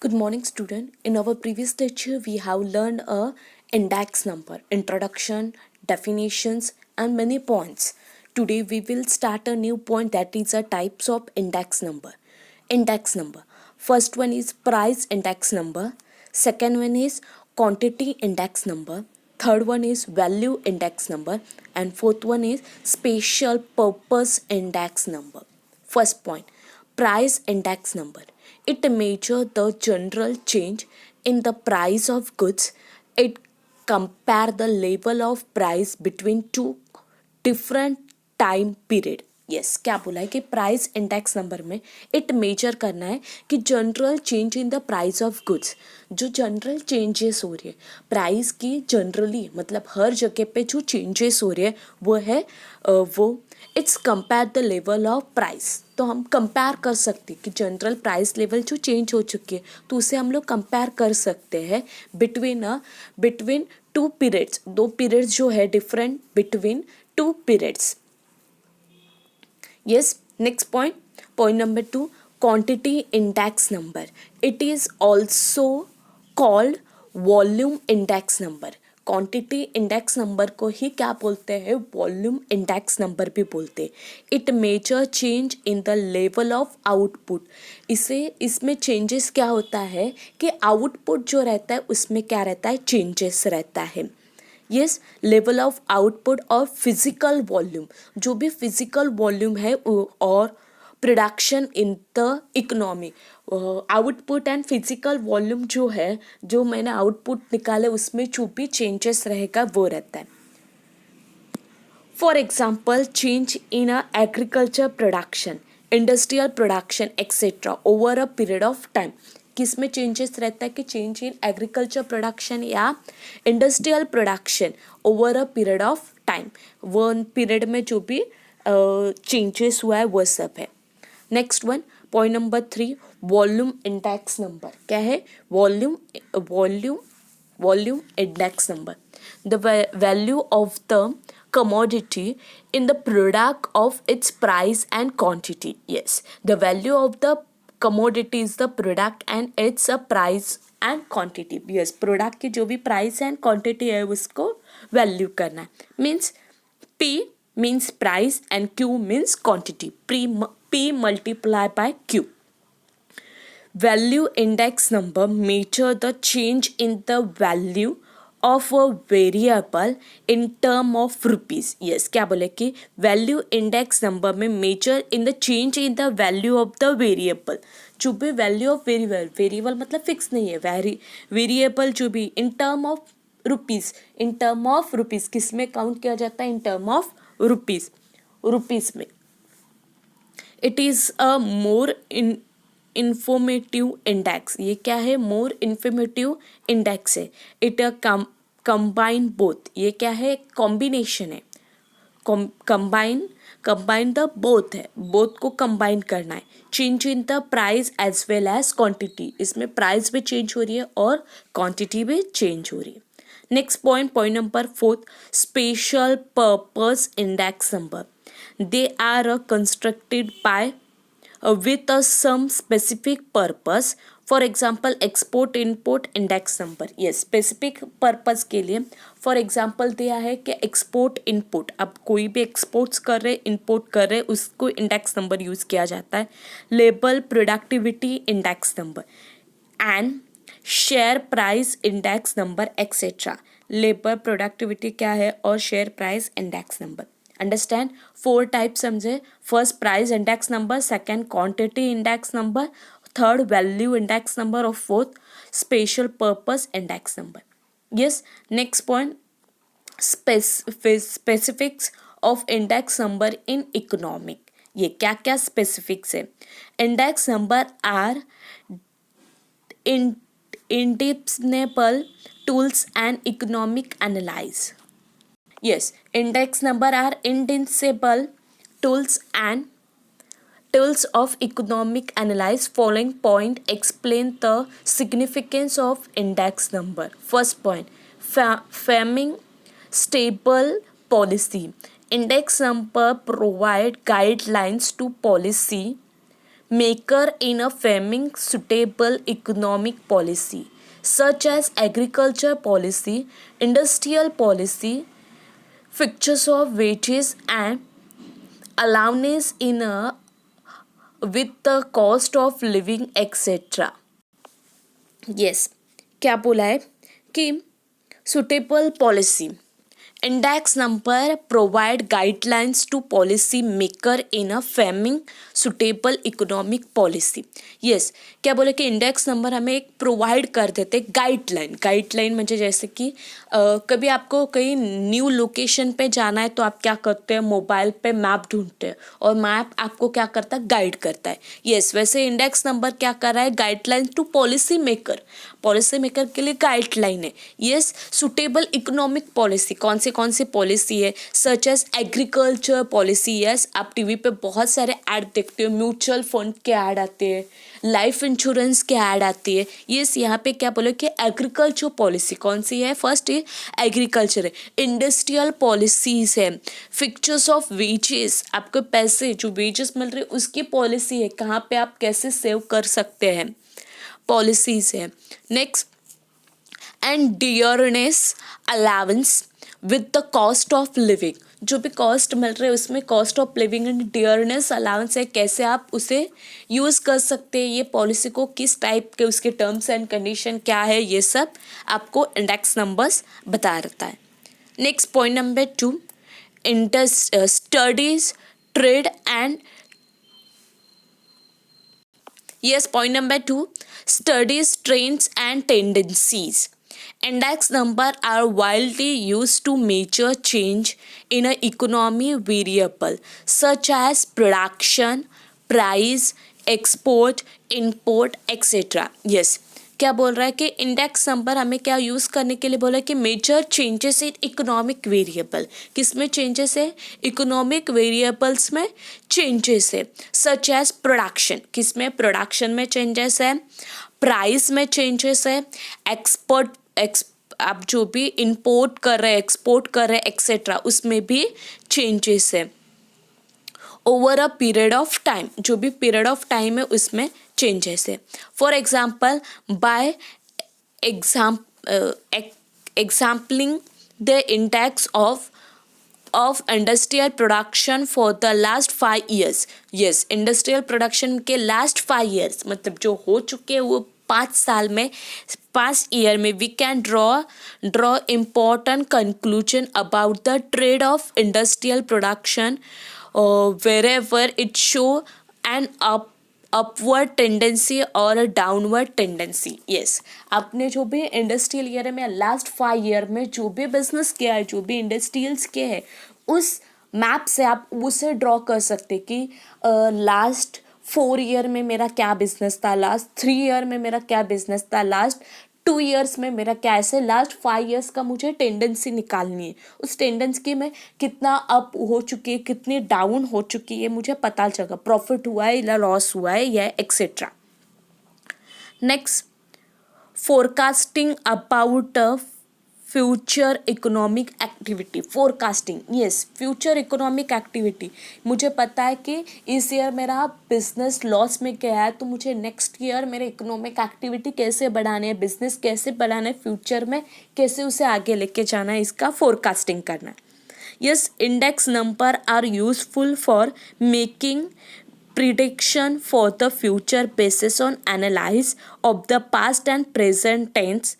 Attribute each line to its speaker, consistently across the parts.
Speaker 1: Good morning, student. In our previous lecture, we have learned a index number, introduction, definitions, and many points. Today, we will start a new point that is a types of index number. Index number. First one is price index number. Second one is quantity index number. Third one is value index number. And fourth one is special purpose index number. First point, price index number. It measures the general change in the price of goods. It compare the level of price between two different time period. Yes, क्या बोला है कि price index number में it major करना है कि general change in the price of goods. जो general changes हो रही है प्राइस की, जनरली मतलब हर जगह पे जो चेंजेस हो रही है वो है वो it's compare the level of price. तो हम कंपेयर कर सकते हैं कि जनरल प्राइस लेवल जो चेंज हो चुकी है तो उसे हम लोग कंपेयर कर सकते हैं बिटवीन टू पीरियड्स. दो पीरियड्स जो है different between two periods. Yes, next point. Point number 2, quantity index number. It is also called volume index number. Quantity index number को ही क्या बोलते हैं, वॉल्यूम इंडेक्स नंबर भी बोलते हैं. It major change in the level of output. इसमें changes क्या होता है कि आउटपुट जो रहता है उसमें क्या रहता है, चेंजेस रहता है. यस, लेवल ऑफ आउटपुट और फिजिकल वॉल्यूम, जो भी फिजिकल वॉल्यूम है और production in the economy. Output and physical volume जो है, जो मैंने आउटपुट निकाले उसमें जो भी चेंजेस रहेगा वो रहता है. For example, change in a agriculture production, industrial production etcetera over a period of time. किस में चेंजेस रहता है कि चेंज इन एग्रीकल्चर प्रोडक्शन या industrial production over a period of time. One period में जो भी चेंजेस हुआ है वो सब है. Next one, point number 3, volume index number. क्या है, volume index number. The value of the commodity in the product of its price and quantity. Yes, the value of the commodity is the product and its a price and quantity. Yes, product की जो भी price and quantity है उसको value करना है. Means P means price and Q means quantity. P multiply by Q. Value index number measure the change in the value of a variable in term of rupees. Yes, क्या बोले कि value index number में major in the change in the value of the variable. जो भी value of variable मतलब fix नहीं है, variable जो भी इन टर्म ऑफ रुपीज़ किस में काउंट किया जाता है, इन टर्म ऑफ रुपीज़ में. It is a more informative index. ये क्या है, मोर इंफॉर्मेटिव इंडेक्स है. It combine both. ये क्या है, कॉम्बिनेशन है. कंबाइन द बोथ है, बोथ को कंबाइन करना है. Change in the price as well as quantity. इसमें प्राइस भी चेंज हो रही है और क्वांटिटी भी चेंज हो रही है. Next point number 4, special purpose index number. They are constructed by with some specific purpose. For example, export import index number. ये स्पेसिफिक पर्पज़ के लिए. फॉर एग्जाम्पल दिया है कि एक्सपोर्ट इनपुट, अब कोई भी एक्सपोर्ट्स कर रहे इम्पोर्ट कर रहे उसको इंडेक्स नंबर यूज़ किया जाता है. Labour productivity index number and share price index number etcetera. Labour productivity क्या है और share price index number. Understand, 4 type समझे. First, price index number. Second, quantity index number. Third, value index number. और fourth, special purpose index number. Yes, next point, specifics of index number in economic. ये क्या क्या specifics है. Index number are indispensable tools and economic analyze. Yes, index number are indispensable tools and tools of economic analyze. Following point explain the significance of index number. First point, framing stable policy. Index number provide guidelines to policy maker in a framing suitable economic policy such as agriculture policy, industrial policy, fixtures of wages and allowance in a with the cost of living etc. Yes, क्या बोला है कि suitable policy index number provide guidelines to policy maker in a framing suitable economic policy. yes, क्या बोले कि index number हमें एक provide कर देते गाइडलाइन म्हणजे जैसे कि कभी आपको कहीं न्यू लोकेशन पे जाना है तो आप क्या करते हैं, मोबाइल पे मैप ढूंढते हैं और मैप आपको क्या करता है, गाइड करता है. यस, वैसे इंडेक्स नंबर क्या कर रहा है, गाइडलाइन टू पॉलिसी मेकर के लिए गाइडलाइन है. यस, सुटेबल इकोनॉमिक पॉलिसी कौन सी पॉलिसी है, such as agriculture policy. Yes, आप टीवी पे बहुत सारे ऐड देखते हो, म्यूचुअल फंड के ऐड आते हैं, लाइफ इंश्योरेंस के ऐड आती है. यस, यहाँ पे क्या बोलो कि एग्रीकल्चर पॉलिसी कौन सी है, फर्स्ट है एग्रीकल्चर है. इंडस्ट्रियल पॉलिसीज है, फिक्चर्स ऑफ वेजेस, आपको पैसे जो वेजेस मिल रहे उसकी पॉलिसी है, कहाँ पे आप कैसे सेव कर सकते हैं, पॉलिसीज है. Next, and dearness allowance with the cost of living, जो भी कॉस्ट मिल रहे हैं उसमें cost of living and dearness allowance है, कैसे आप उसे यूज़ कर सकते हैं, ये पॉलिसी को किस टाइप के, उसके टर्म्स एंड कंडीशन क्या है, ये सब आपको इंडेक्स नंबर्स बता रहता है. Next point number 2, studies trade and yes, point number 2, studies trends and tendencies. Index number are widely used to measure change in an economy variable such as production, price, export, import, etc. yes, क्या बोल रहा है कि index number हमें क्या use करने के लिए बोला है कि major changes in economic variable, किस में चेंजेस है, इकोनॉमिक वेरिएबल्स में चेंजेस है, सच एज प्रोडक्शन, किस में, प्रोडक्शन में चेंजेस है, प्राइस में चेंजेस है, आप जो भी इंपोर्ट कर रहे हैं, एक्सपोर्ट कर रहे हैं एक्सेट्रा, उसमें भी चेंजेस है. Over a period of time, जो भी पीरियड ऑफ टाइम है उसमें चेंजेस है. For example, by examining the index of industrial production for the last 5 years. Yes, industrial production के लास्ट 5 years मतलब जो हो चुके हैं वो 5 साल में, 5 year में we can draw important conclusion about the trade of industrial production wherever it show an upward tendency or a downward tendency. yes, आपने जो भी इंडस्ट्रियल ईयर में लास्ट 5 year में जो भी बिजनेस किया है, जो भी इंडस्ट्रियल्स किए हैं, उस मैप से आप उसे ड्रॉ कर सकते कि लास्ट 4 year में मेरा क्या बिजनेस था, लास्ट 3 year में मेरा क्या बिजनेस था, लास्ट 2 years में मेरा क्या, ऐसे लास्ट 5 years का मुझे टेंडेंसी निकालनी है. उस टेंडेंसी में कितना अप हो चुकी है, कितनी डाउन हो चुकी है, मुझे पता चलेगा, प्रॉफिट हुआ है या लॉस हुआ है या etcetera. Next, forecasting about future economic activity. Forecasting, yes, future economic activity, मुझे पता है कि इस ईयर मेरा बिजनेस लॉस में गया है तो मुझे नेक्स्ट ईयर मेरे इकोनॉमिक एक्टिविटी कैसे बढ़ाने है, बिजनेस कैसे बढ़ाना है, फ्यूचर में कैसे उसे आगे लेके जाना है, इसका फोरकास्टिंग करना है. Yes, index number are useful for making prediction for the future basis on analysis of the past and present tense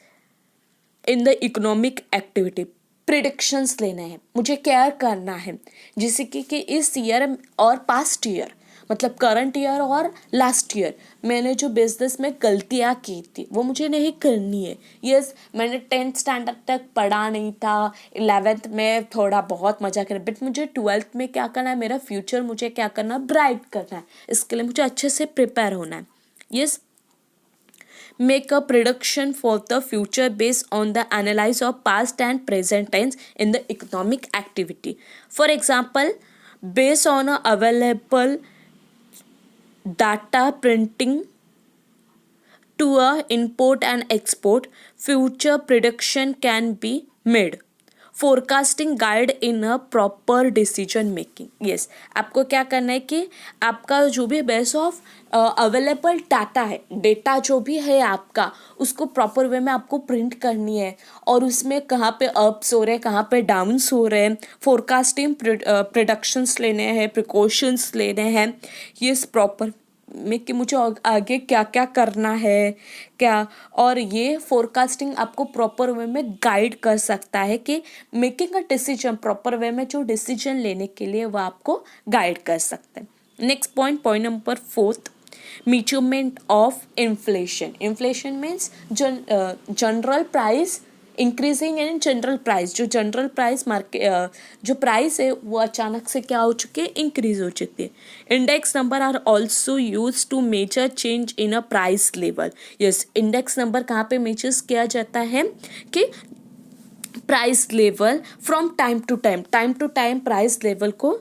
Speaker 1: in the economic activity. Predictions लेना है, मुझे क्या करना है, जैसे कि इस ईयर और पास्ट ईयर मतलब करंट ईयर और लास्ट ईयर मैंने जो बिजनेस में गलतियाँ की थी वो मुझे नहीं करनी है. यस, मैंने 10th स्टैंडर्ड तक पढ़ा नहीं था, 11th में थोड़ा बहुत मजा करा, बट मुझे 12th में क्या करना है, मेरा फ्यूचर मुझे क्या करना है, ब्राइट करना है, इसके लिए मुझे अच्छे से प्रिपेयर होना है. Yes, make a prediction for the future based on the analysis of past and present tense in the economic activity. For example, based on a available data printing to a import and export, future prediction can be made. Forecasting guide in a proper decision making. Yes, आपको क्या करना है कि आपका जो भी base of available data है, data जो भी है आपका, उसको प्रॉपर वे में आपको प्रिंट करनी है और उसमें कहाँ पे अप्स हो रहे हैं, कहाँ पे डाउन्स हो रहे हैं, फोरकास्टिंग प्रोडक्शंस लेने हैं, प्रिकॉशंस लेने हैं, ये प्रॉपर में कि मुझे आगे क्या क्या करना है क्या, और ये फोरकास्टिंग आपको प्रॉपर वे में गाइड कर सकता है कि making a decision, proper way में जो डिसीजन लेने के लिए वो आपको गाइड कर सकते हैं। Next point, point number 4, measurement of inflation. Inflation means general price increasing in general price. जो जनरल प्राइस मार्केट जो प्राइस है वो अचानक से क्या हो चुकी है, इंक्रीज हो चुकी है। Index number are also use to measure change in a price level. Yes, index number कहाँ पे मेजर्स किया जाता है कि price level from time to time price level को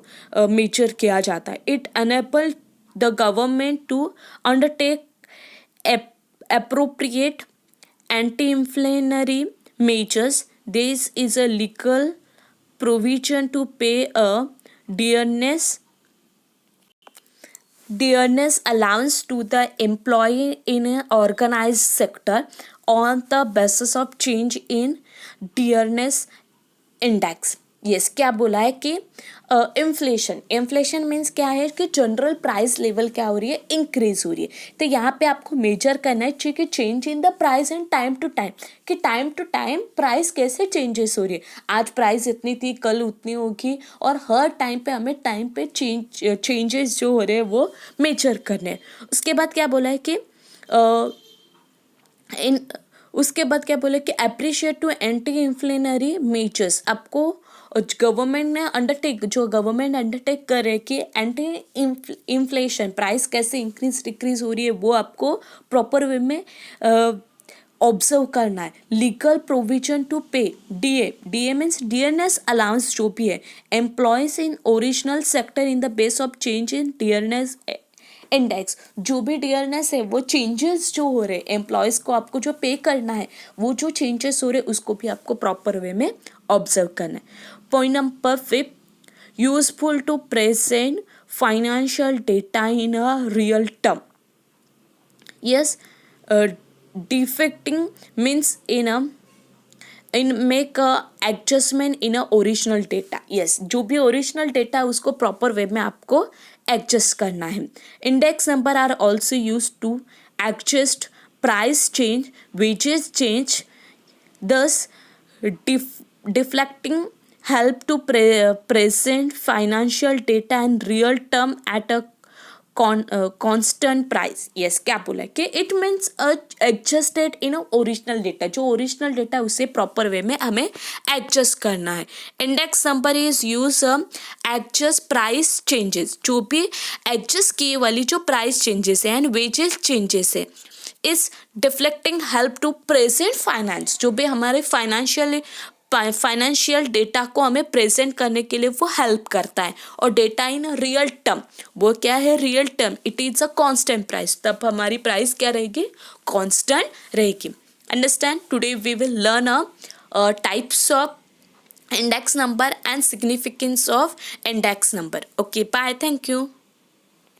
Speaker 1: मेजर किया जाता है। It enable the government to undertake appropriate anti-inflationary measures. This is a legal provision to pay a dearness allowance to the employee in an organized sector on the basis of change in dearness index. Yes, क्या बोला है कि inflation means क्या है कि general price level क्या हो रही है, इंक्रीज हो रही है। तो यहाँ पे आपको मेजर करना है कि change in the price and time to time, कि टाइम टू टाइम प्राइस कैसे चेंजेस हो रही है। आज प्राइस इतनी थी, कल उतनी होगी, और हर टाइम पे हमें टाइम पे चेंजेस जो हो रहे हैं वो मेजर करने हैं। उसके बाद क्या बोला है कि उसके बाद क्या बोले कि appreciate to anti inflationary measures. आपको गवर्नमेंट अंडरटेक करे कि एंटी इन्फ्लेशन प्राइस कैसे इंक्रीज डिक्रीज हो रही है वो आपको प्रॉपर वे में ऑब्जर्व करना है। लीगल प्रोविजन टू पे डीए मीन्स डियरनेस अलाउंस जो भी है employees in original sector in the base of change in dearness index. जो भी डियरनेस है वो चेंजेस जो हो रहे हैं एम्प्लॉयज़ को आपको जो पे करना है, वो जो चेंजेस हो रहे हैं उसको भी आपको प्रॉपर वे में ऑब्जर्व करना है। Point number 5, useful to present financial data in a real term. Yes, deflating means in make adjustment in a original data. Yes, जो भी ओरिजिनल डेटा है उसको प्रॉपर वे में आपको एडजस्ट करना है। Index number are also use to adjust price change, wages change, thus deflecting help to present financial data and real term at a constant price. Yes, क्या बोला कि it means adjusted in a original data। जो original data है उसे proper way में हमें adjust करना है। Index number is use adjust price changes. जो भी एडजस्ट किए वाली जो प्राइस चेंजेस है एंड वेजेस चेंजेस है इस deflecting help to present finance. जो भी हमारे फाइनेंशियल डेटा को हमें प्रेजेंट करने के लिए वो हेल्प करता है। और डेटा इन रियल टर्म, वो क्या है, real term, it is a constant price. तब हमारी प्राइस क्या रहेगी, कांस्टेंट रहेगी। Understand, today we will learn a types of index number and significance of index number. Okay, bye, thank you.